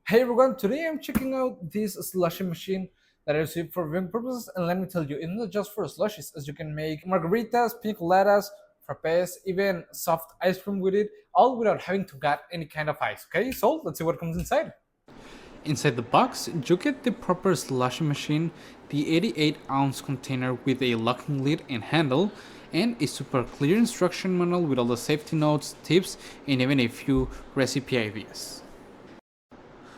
Hey everyone, today I'm checking out this slushy machine that I received for viewing purposes, and let me tell you, it's not just for slushies, as you can make margaritas, pina coladas, frappés, even soft ice cream with it, all without having to get any kind of ice. Okay, so let's see what comes inside. Inside the box, you get the proper slushy machine, the 88-ounce container with a locking lid and handle, and a super clear instruction manual with all the safety notes, tips, and even a few recipe ideas.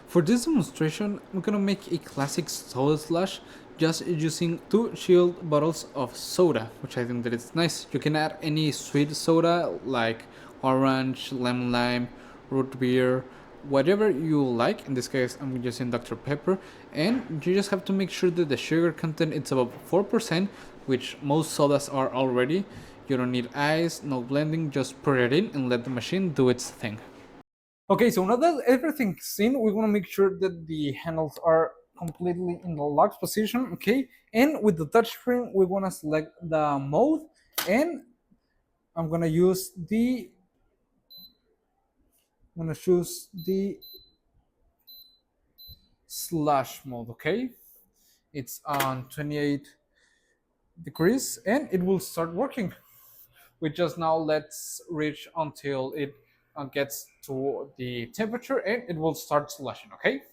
For this demonstration, I'm gonna make a classic soda slush just using two chilled bottles of soda, which I think that it's nice. You can add any sweet soda like orange, lemon lime, root beer, whatever you like. In this case, I'm using Dr. Pepper, and you just have to make sure that the sugar content is above 4%, which most sodas are already. You don't need ice, no blending, just pour it in and let the machine do its thing. Okay, so now that everything's in, we want to make sure that the handles are completely in the locked position. Okay, and with the touchscreen, we want to select the mode, and I'm gonna use the I'm gonna choose the slush mode. Okay, it's on 28 degrees and it will start working. We just now let's reach until it gets to the temperature and it will start slushing. Okay.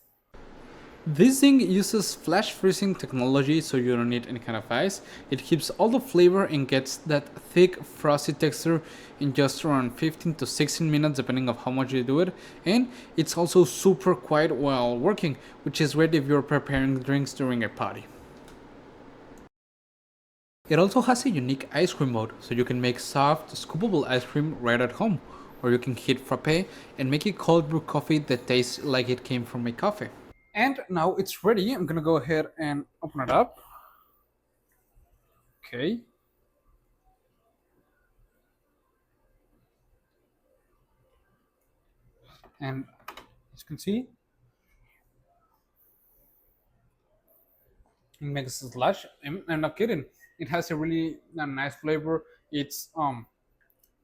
This thing uses flash freezing technology, so you don't need any kind of ice. It keeps all the flavor and gets that thick frosty texture in just around 15 to 16 minutes depending on how much you do it. And it's also super quiet while working, which is great if you're preparing drinks during a party. It also has a unique ice cream mode, so you can make soft, scoopable ice cream right at home, or you can hit frappe and make a cold brew coffee that tastes like it came from a coffee. And now it's ready. I'm gonna go ahead and open it up. Okay. And as you can see, it makes a slush. I'm not kidding. It has a really nice flavor. It's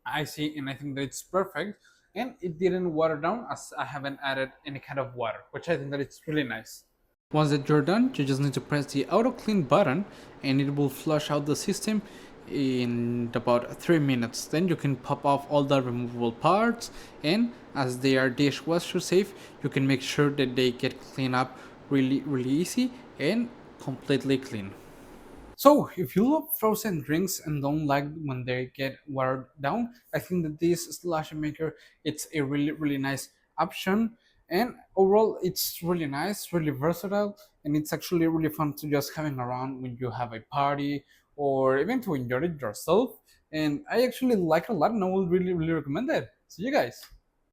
icy, and I think that it's perfect. And it didn't water down as I haven't added any kind of water, which I think that it's really nice. Once that you're done, you just need to press the auto clean button and it will flush out the system in about 3 minutes. Then you can pop off all the removable parts, and as they are dishwasher safe, you can make sure that they get cleaned up really easy and completely clean. So, if you love frozen drinks and don't like when they get watered down, I think that this slushy maker it's a really nice option. And overall, it's really nice, really versatile, and it's actually really fun to just having around when you have a party or even to enjoy it yourself. And I actually like it a lot, and I will really recommend it. See you guys.